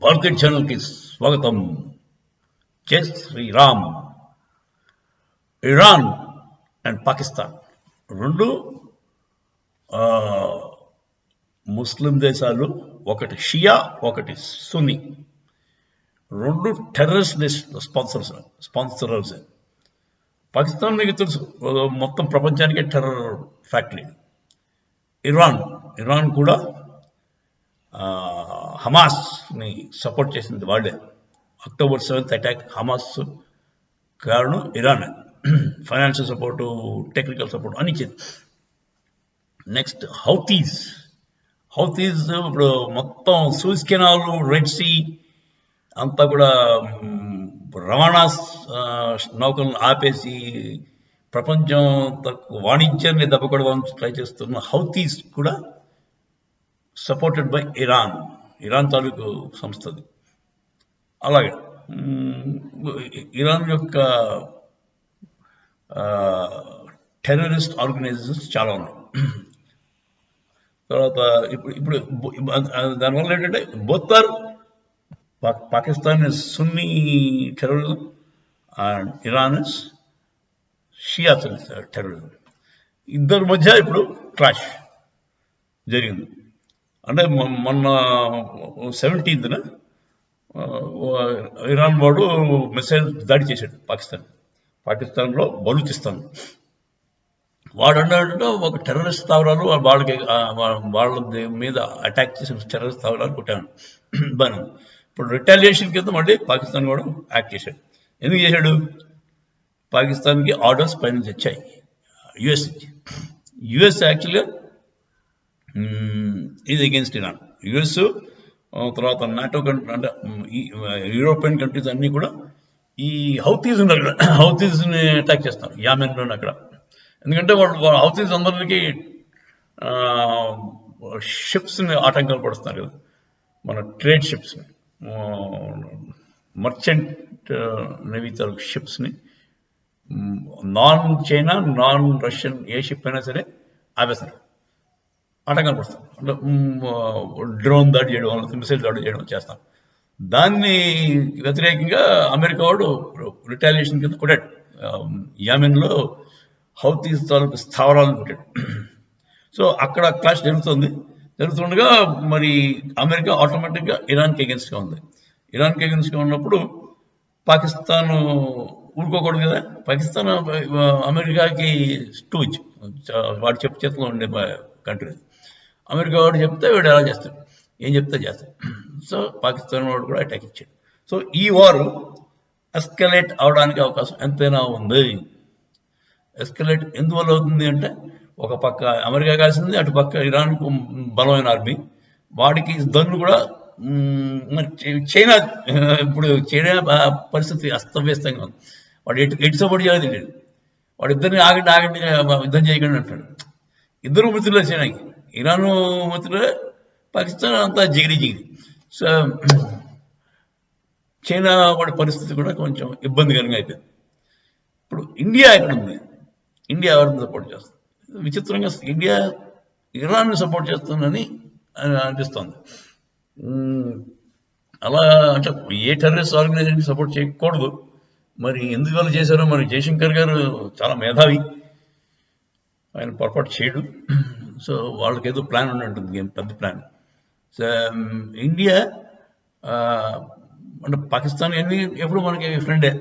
Market ఛానల్కి స్వాగతం. జై శ్రీరామ్. ఇరాన్ అండ్ పాకిస్తాన్ రెండు ముస్లిం దేశాలు, ఒకటి షియా ఒకటి సున్నీ, రెండు టెర్రరిస్ట్ స్పాన్సరర్స్. పాకిస్తాన్ మీకు తెలుసు, మొత్తం ప్రపంచానికే టెర్రర్ ఫ్యాక్టరీ. ఇరాన్ కూడా హమాస్ని సపోర్ట్ చేసింది వాళ్ళే. October 7th అటాక్ హమాస్ కారణం Iran. Financial support, technical support అని ఇచ్చింది. నెక్స్ట్ హౌతీస్ ఇప్పుడు మొత్తం సూయజ్ కెనాల్, రెడ్ సీ అంతా కూడా రవాణా నౌకలను ఆపేసి ప్రపంచం వాణిజ్యాన్ని దెబ్బకొడడానికి ట్రై చేస్తున్న హౌతీస్ కూడా సపోర్టెడ్ బై ఇరాన్ తాలూకు సంస్థది. అలాగే ఇరాన్ యొక్క టెర్రరిస్ట్ ఆర్గనైజేషన్స్ చాలా ఉన్నాయి. తర్వాత ఇప్పుడు దానివల్ల ఏంటంటే both Pakistan is Sunni terrorism and Iran is Shia terrorism. ఇద్దరి మధ్య ఇప్పుడు క్లాష్ జరిగింది. అంటే మొన్న 17th ఇరాన్ వాడు మిసైల్ దాడి చేశాడు పాకిస్తాన్లో బలూచిస్తాన్. వాడు అన్నాడంటే ఒక టెర్రరిస్ట్ స్థావరాలు వాళ్ళ మీద అటాక్ చేసిన టెర్రరిస్ట్ స్థావరాలు కొట్టాను బాగా. ఇప్పుడు రిటాలియేషన్ కింద మళ్ళీ పాకిస్తాన్ కూడా యాక్ట్ చేశాడు. ఎందుకు చేశాడు? పాకిస్తాన్కి ఆర్డర్స్ పైన వచ్చాయి యుఎస్ యాక్చువల్గా ఇది అగేన్స్ట్ ఇరాన్. యుఎస్ తర్వాత నాటో కంట్రీ, అంటే యూరోపియన్ కంట్రీస్ అన్నీ కూడా ఈ హౌతీస్ ఉన్నారు కదా, హౌతీస్ని అటాక్ చేస్తారు యామెన్లో అక్కడ. ఎందుకంటే వాళ్ళు హౌతీస్ అందరికీ షిప్స్ని ఆటంకాలు పడుతున్నారు కదా, మన ట్రేడ్ షిప్స్ని, మర్చెంట్ నేవీ తాలూకు షిప్స్ని, నాన్ చైనా నాన్ రష్యన్ ఏ షిప్ అయినా సరే ఆపేస్తారు, ఆటంకాలు పడుతుంది. అంటే డ్రోన్ దాడి చేయడం, మిసైల్ దాడి చేయడం చేస్తాం. దాన్ని వ్యతిరేకంగా అమెరికా వాడు రిటాలియేషన్ కింద కొట్టాడు. యామెన్లో హౌతీస్ తాలూకు స్థావరాలను కొట్టాడు. సో అక్కడ క్లాష్ జరుగుతుండగా మరి అమెరికా ఆటోమేటిక్గా ఇరాన్కి అగెన్స్ట్గా ఉంది. ఇరాన్కి అగెన్స్ట్గా ఉన్నప్పుడు పాకిస్తాన్ ఊరుకోకూడదు కదా. పాకిస్తాన్ అమెరికాకి స్టూజ్, వాడి చేతిలో ఉండే కంట్రీ. అమెరికా వాడు చెప్తే వీడు ఎలా చేస్తాడు, ఏం చెప్తే చేస్తాడు. సో పాకిస్తాన్ వాడు కూడా అటాక్ ఇచ్చాడు. సో ఈ వారు ఎస్కలేట్ అవడానికి అవకాశం ఎంతైనా ఉంది. ఎస్కలేట్ ఎందువల్ల అవుతుంది అంటే, ఒక పక్క అమెరికా కాల్సింది, అటు పక్క ఇరాన్కు బలమైన ఆర్మీ, వాడికి దన్ను కూడా చైనా. ఇప్పుడు చైనా పరిస్థితి అస్తవ్యస్తంగా ఉంది. వాడు ఎటు సపోర్ట్ చేయాలి తెలియదు. వాడు ఇద్దరిని ఆగండి యుద్ధం చేయకండి అంటాడు. ఇద్దరు మిత్రులే చైనాకి, ఇరాను మిత్రులే, పాకిస్తాన్ అంతా జిగిరి. సో చైనా వాడి పరిస్థితి కూడా కొంచెం ఇబ్బందికరంగా అయిపోయింది. ఇప్పుడు ఇండియా ఎక్కడ ఉంది? ఇండియా ఎవరిని సపోర్ట్ చేస్తుంది? విచిత్రంగా ఇండియా ఇరాన్ని సపోర్ట్ చేస్తుందని అనిపిస్తోంది. అలా అంటే ఏ టెర్రరిస్ట్ ఆర్గనైజేషన్ సపోర్ట్ చేయకూడదు. మరి ఎందువల్ల చేశారో, మరి జయశంకర్ గారు చాలా మేధావి, ఆయన పొరపాటు చేయడు. సో వాళ్ళకి ఏదో ప్లాన్ ఉండి ఉంటుంది, పెద్ద ప్లాన్. సో ఇండియా అంటే పాకిస్తాన్ ఎప్పుడు మనకి ఫ్రెండే,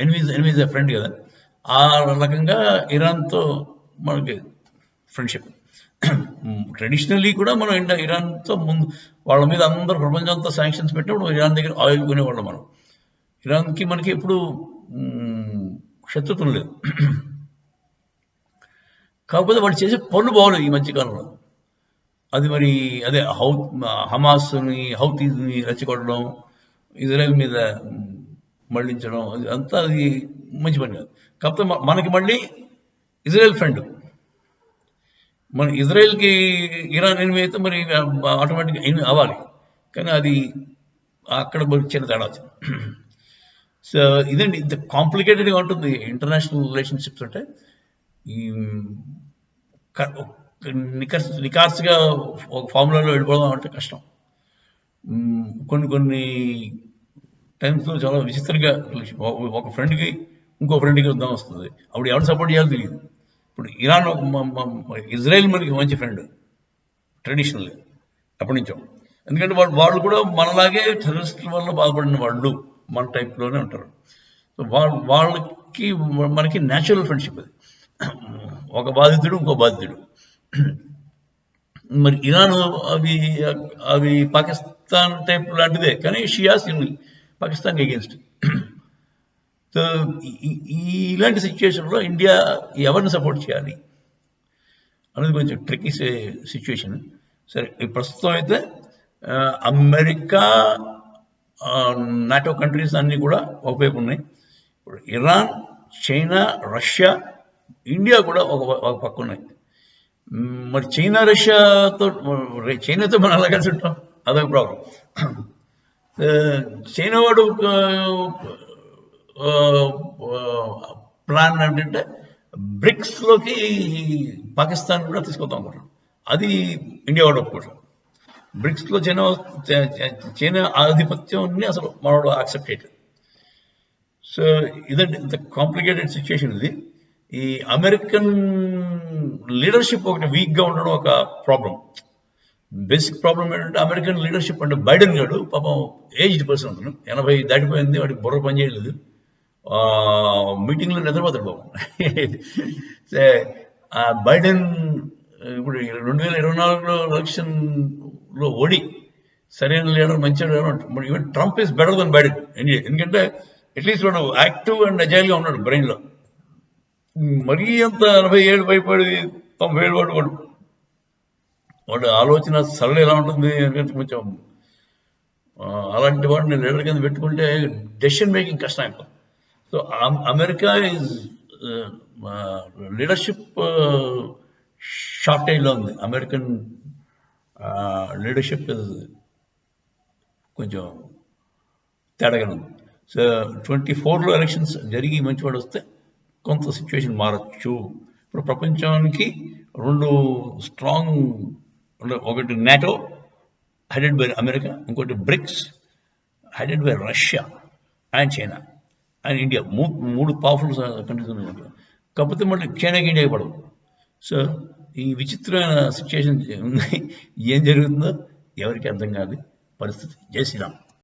ఎనిమీస్ ఫ్రెండ్ కదా. ఆ రకంగా ఇరాన్తో మనకి ఫ్రెండ్షిప్. ట్రెడిషనల్లీ కూడా మనం ఇరాన్తో ముందు వాళ్ళ మీద అందరూ ప్రపంచంతో శాంక్షన్స్ పెట్టినప్పుడు ఇరాన్ దగ్గర ఆయిల్ కొనేవాళ్ళం మనం. ఇరాన్కి మనకి ఎప్పుడు శత్రుత్వం లేదు. కాకపోతే వాళ్ళు చేసే పనులు బాగోలేదు ఈ మధ్యకాలంలో. అది మరి అదే హమాస్ని, హౌతీస్ని రెచ్చగొట్టడం, ఇజ్రాయెల్ మీద మళ్లించడం, అది మంచి పని కాదు. కాకపోతే మనకి మళ్ళీ ఇజ్రాయెల్ ఫ్రెండ్. మన ఇజ్రాయెల్కి ఇరాన్ ఎనిమి అయితే మరి ఆటోమేటిక్గా ఎనిమి అవ్వాలి. కానీ అది అక్కడ చిన్న తేడా వచ్చింది. సో ఇదండి, ఇంత కాంప్లికేటెడ్గా ఉంటుంది ఇంటర్నేషనల్ రిలేషన్షిప్స్. అంటే ఈ నికార్స్గా ఒక ఫార్ములాలో వెళ్ళిపోవడం అంటే కష్టం. కొన్ని కొన్ని టైమ్స్లో చాలా విచిత్రంగా ఒక ఫ్రెండ్కి ఇంకో ఫ్రెండ్కి యుద్ధం వస్తుంది. అప్పుడు ఎవరు సపోర్ట్ చేయాలో తెలియదు. ఇప్పుడు ఇరాన్ ఇజ్రాయెల్ మనకి మంచి ఫ్రెండ్ ట్రెడిషనల్గా ఎప్పటి నుంచో. ఎందుకంటే వాళ్ళు కూడా మనలాగే టెర్రరిస్టుల వల్ల బాధపడిన వాళ్ళు మన టైప్లోనే ఉంటారు. సో వాళ్ళకి మనకి న్యాచురల్ ఫ్రెండ్షిప్ అది. ఒక బాధితుడు ఇంకో బాధితుడు. మరి ఇరాన్ అవి అవి పాకిస్తాన్ టైప్ లాంటిదే, కానీ Shias in Pakistan against. So ఇలాంటి సిచ్యువేషన్లో ఇండియా ఎవరిని సపోర్ట్ చేయాలి అనేది కొంచెం ట్రిక్కీ సిచ్యువేషన్. సరే, ప్రస్తుతం అయితే అమెరికా, నాటో కంట్రీస్ అన్నీ కూడా ఒకవైపు ఉన్నాయి. ఇప్పుడు ఇరాన్, చైనా, రష్యా, ఇండియా కూడా ఒక పక్క ఉన్నాయి. మరి చైనాతో మనం ఎలా కలిసి ఉంటాం, అదొక ప్రాబ్లం. చైనా వాడు ప్లాన్ ఏంటంటే బ్రిక్స్లోకి పాకిస్తాన్ కూడా తీసుకొద్దాం అనుకుంటాం. అది ఇండియా వాడు ఒప్పుకుంటాం. బ్రిక్స్లో చైనా ఆధిపత్యాన్ని అసలు మనోడు యాక్సెప్ట్ చేయట్లేదు. సో ఇదండి ఇంత కాంప్లికేటెడ్ సిచ్యువేషన్ ఇది. ఈ అమెరికన్ లీడర్షిప్ ఒకటి వీక్గా ఉండడం ఒక ప్రాబ్లం. బేసిక్ ప్రాబ్లం ఏంటంటే అమెరికన్ లీడర్షిప్ అంటే బైడెన్ గాడు పాపం ఏజ్డ్ పర్సన్ అతను, 80 దాటిపోయింది, వాడికి బుర్ర పనిచేయలేదు, మీటింగ్లో నిద్రపోతాడు పాపం. బైడెన్ ఇప్పుడు 2024 ఎలక్షన్లో ఓడి సరైన లీడర్, మంచి లీడర్ అంటారు. Even Trump is better than Biden. ఎందుకంటే అట్లీస్ట్ వాడు యాక్టివ్ అండ్ అజైల్గా ఉన్నాడు బ్రెయిన్లో. మరీ అంత 87 పైపడి 97 వాడు ఆలోచన సరళ ఎలా ఉంటుంది ఎందుకంటే కొంచెం అలాంటి వాడిని లీడర్ కింద పెట్టుకుంటే డెసిషన్ మేకింగ్ కష్టం అయిపోతుంది. సో అమెరికా ఈజ్ లీడర్షిప్ షార్టేజ్లో ఉంది. అమెరికన్ లీడర్షిప్ కొంచెం తేడాగా ఉంది. సో 24లో ఎలక్షన్స్ జరిగి మంచివాడు వస్తే కొంత సిచ్యువేషన్ మారచ్చు. ఇప్పుడు ప్రపంచానికి 2 స్ట్రాంగ్, ఒకటి నాటో హెడెడ్ బై అమెరికా, ఇంకోటి BRICS headed by Russia and China and India. 3 powerful countries ఉన్నాయి. కాకపోతే మళ్ళీ చైనాకి ఇండియాకి పడవు. సో ఈ విచిత్రమైన సిచ్యువేషన్ ఏం జరుగుతుందో ఎవరికి అర్థం కాదు పరిస్థితి. జై శ్రీరామ్.